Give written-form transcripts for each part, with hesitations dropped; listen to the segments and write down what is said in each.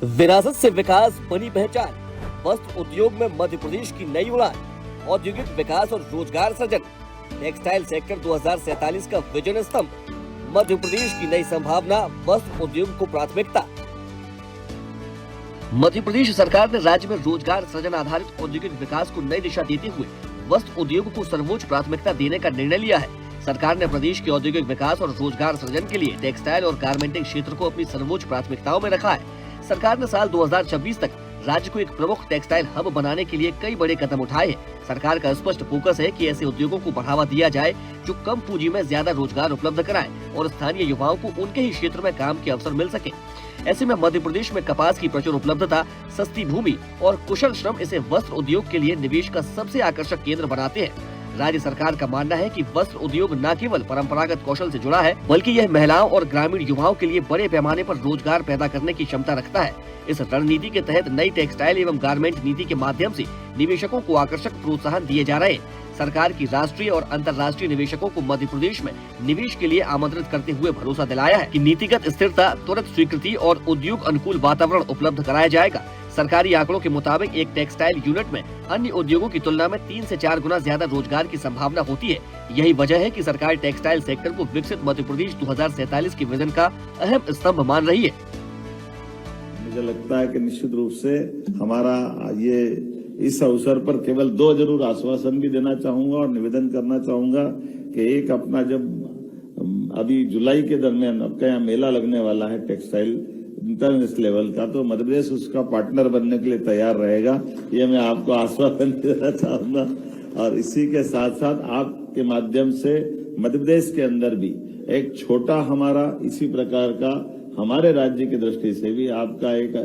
विरासत से विकास बनी पहचान, वस्त्र उद्योग में मध्य प्रदेश की नई उड़ान, औद्योगिक विकास और रोजगार सृजन, टेक्सटाइल सेक्टर 2047 का विजन स्तंभ, मध्य प्रदेश की नई संभावना, वस्त्र उद्योग को प्राथमिकता। मध्य प्रदेश सरकार ने राज्य में रोजगार सृजन आधारित औद्योगिक विकास को नई दिशा देते हुए वस्त्र उद्योग को सर्वोच्च प्राथमिकता देने का निर्णय लिया है। सरकार ने प्रदेश के औद्योगिक विकास और रोजगार सृजन के लिए टेक्सटाइल और गारमेंटिंग क्षेत्र को अपनी सर्वोच्च प्राथमिकताओं में रखा है। सरकार ने साल 2026 तक राज्य को एक प्रमुख टेक्सटाइल हब बनाने के लिए कई बड़े कदम उठाए हैं। सरकार का स्पष्ट फोकस है कि ऐसे उद्योगों को बढ़ावा दिया जाए जो कम पूंजी में ज्यादा रोजगार उपलब्ध कराएं और स्थानीय युवाओं को उनके ही क्षेत्र में काम के अवसर मिल सके। ऐसे में मध्य प्रदेश में कपास की प्रचुर उपलब्धता, सस्ती भूमि और कुशल श्रम इसे वस्त्र उद्योग के लिए निवेश का सबसे आकर्षक केंद्र बनाते हैं। राज्य सरकार का मानना है कि वस्त्र उद्योग न केवल परंपरागत कौशल से जुड़ा है, बल्कि यह महिलाओं और ग्रामीण युवाओं के लिए बड़े पैमाने पर रोजगार पैदा करने की क्षमता रखता है। इस रणनीति के तहत नई टेक्सटाइल एवं गारमेंट नीति के माध्यम से निवेशकों को आकर्षक प्रोत्साहन दिए जा रहे हैं। सरकार की राष्ट्रीय और अंतर्राष्ट्रीय निवेशकों को मध्य प्रदेश में निवेश के लिए आमंत्रित करते हुए भरोसा दिलाया है कि नीतिगत स्थिरता, त्वरित स्वीकृति और उद्योग अनुकूल वातावरण उपलब्ध कराया जाएगा। सरकारी आंकड़ों के मुताबिक एक टेक्सटाइल यूनिट में अन्य उद्योगों की तुलना में 3 से 4 गुना ज्यादा रोजगार की संभावना होती है। यही वजह है कि सरकार टेक्सटाइल सेक्टर को विकसित मध्य प्रदेश 2047 के विजन का अहम स्तंभ मान रही है। मुझे लगता है कि निश्चित रूप से हमारा ये इस अवसर पर केवल 2 जरूर आश्वासन भी देना चाहूंगा और निवेदन करना चाहूंगा कि एक अपना जब अभी जुलाई के दरमियान आपका यहाँ मेला लगने वाला है टेक्सटाइल इंटरनेशनल लेवल का, तो मध्य प्रदेश उसका पार्टनर बनने के लिए तैयार रहेगा। ये मैं आपको आश्वासन देना चाहूंगा और इसी के साथ साथ आपके माध्यम से मध्य प्रदेश के अंदर भी एक छोटा हमारा इसी प्रकार का हमारे राज्य की दृष्टि से भी आपका एक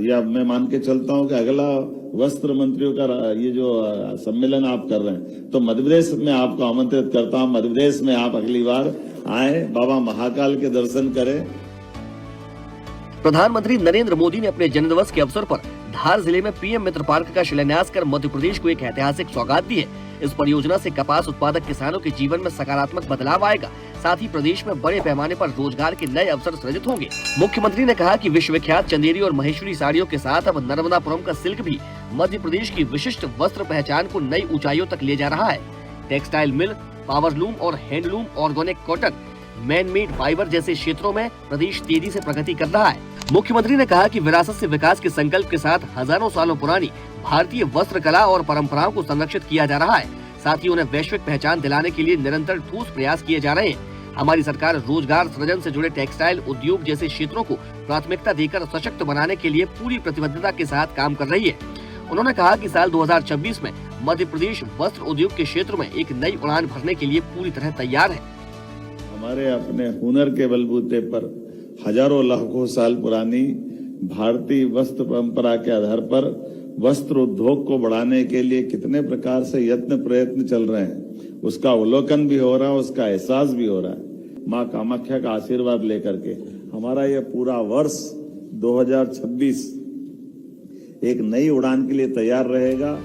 या मैं मान के चलता हूं कि अगला वस्त्र मंत्रियों का ये जो सम्मेलन आप कर रहे हैं, तो मध्य प्रदेश में आपको आमंत्रित करता हूं। मध्य प्रदेश में आप अगली बार आए, बाबा महाकाल के दर्शन करें। प्रधानमंत्री नरेंद्र मोदी ने अपने जन्मदिवस के अवसर पर धार जिले में पीएम मित्र पार्क का शिलान्यास कर मध्य प्रदेश को एक ऐतिहासिक सौगात दी है। इस परियोजना से कपास उत्पादक किसानों के जीवन में सकारात्मक बदलाव आएगा, साथ ही प्रदेश में बड़े पैमाने पर रोजगार के नए अवसर सृजित होंगे। मुख्यमंत्री ने कहा कि विश्वविख्यात चंदेरी और महेश्वरी साड़ियों के साथ अब नर्मदापुरम का सिल्क भी मध्य प्रदेश की विशिष्ट वस्त्र पहचान को नई ऊंचाइयों तक ले जा रहा है। टेक्सटाइल मिल, पावरलूम और handloom, organic cotton, man made fibre जैसे क्षेत्रों में प्रदेश तेजी से प्रगति कर रहा है। मुख्यमंत्री ने कहा कि विरासत से विकास के संकल्प के साथ हजारों सालों पुरानी भारतीय वस्त्र कला और परंपराओं को संरक्षित किया जा रहा है, साथ ही उन्हें वैश्विक पहचान दिलाने के लिए निरंतर ठोस प्रयास किए जा रहे हैं। हमारी सरकार रोजगार सृजन से जुड़े टेक्सटाइल उद्योग जैसे क्षेत्रों को प्राथमिकता देकर सशक्त बनाने के लिए पूरी प्रतिबद्धता के साथ काम कर रही है। उन्होंने कहा कि साल 2026 में मध्य प्रदेश वस्त्र उद्योग के क्षेत्र में एक नई उड़ान भरने के लिए पूरी तरह तैयार है। हमारे अपने हुनर के बलबूते पर हजारों लाखों साल पुरानी भारतीय वस्त्र परंपरा के आधार पर वस्त्र उद्योग को बढ़ाने के लिए कितने प्रकार से प्रयत्न चल रहे हैं, उसका अवलोकन भी हो रहा है, उसका एहसास भी हो रहा है। माँ कामाख्या का आशीर्वाद लेकर के हमारा यह पूरा वर्ष 2026 एक नई उड़ान के लिए तैयार रहेगा।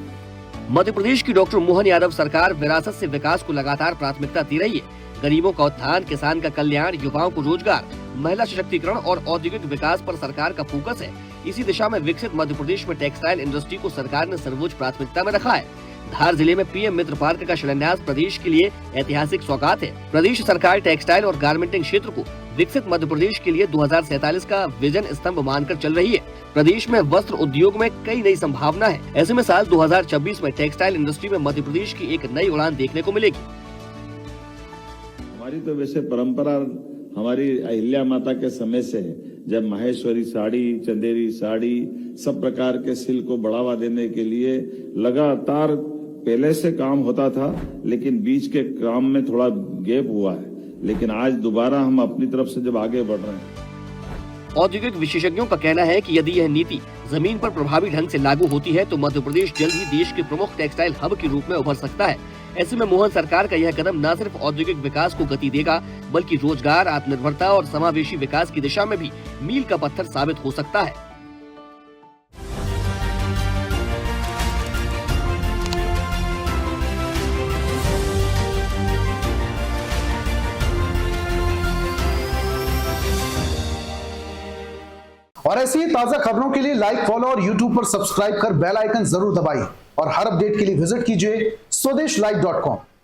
मध्य प्रदेश की डॉक्टर मोहन यादव सरकार विरासत से विकास को लगातार प्राथमिकता दे रही है। गरीबों का उत्थान, किसान का कल्याण, युवाओं को रोजगार, महिला सशक्तिकरण और औद्योगिक विकास पर सरकार का फोकस है। इसी दिशा में विकसित मध्य प्रदेश में टेक्सटाइल इंडस्ट्री को सरकार ने सर्वोच्च प्राथमिकता में रखा है। धार जिले में पीएम मित्र पार्क का शिलान्यास प्रदेश के लिए ऐतिहासिक सौगात है। प्रदेश सरकार टेक्सटाइल और गारमेंटिंग क्षेत्र को विकसित मध्य प्रदेश के लिए 2047 का विजन स्तंभ मानकर चल रही है। प्रदेश में वस्त्र उद्योग में कई नई संभावना है। ऐसे में साल 2026 में टेक्सटाइल इंडस्ट्री में मध्य प्रदेश की एक नई उड़ान देखने को मिलेगी। हमारी तो वैसे परंपरा हमारी अहिल्या माता के समय से है, जब माहेश्वरी साड़ी, चंदेरी साड़ी, सब प्रकार के सिल्क को बढ़ावा देने के लिए लगातार पहले से काम होता था, लेकिन बीच के काम में थोड़ा गैप हुआ है। लेकिन आज दोबारा हम अपनी तरफ से जब आगे बढ़ रहे हैं। औद्योगिक विशेषज्ञों का कहना है कि यदि यह नीति जमीन पर प्रभावी ढंग से लागू होती है तो मध्य प्रदेश जल्द ही देश के प्रमुख टेक्सटाइल हब के रूप में उभर सकता है। ऐसे में मोहन सरकार का यह कदम न सिर्फ औद्योगिक विकास को गति देगा, बल्कि रोजगार, आत्मनिर्भरता और समावेशी विकास की दिशा में भी मील का पत्थर साबित हो सकता है। और ऐसी ही ताजा खबरों के लिए लाइक, फॉलो और यूट्यूब पर सब्सक्राइब कर बेल आइकन जरूर दबाइए और हर अपडेट के लिए विजिट कीजिए स्वदेशलाइव.com।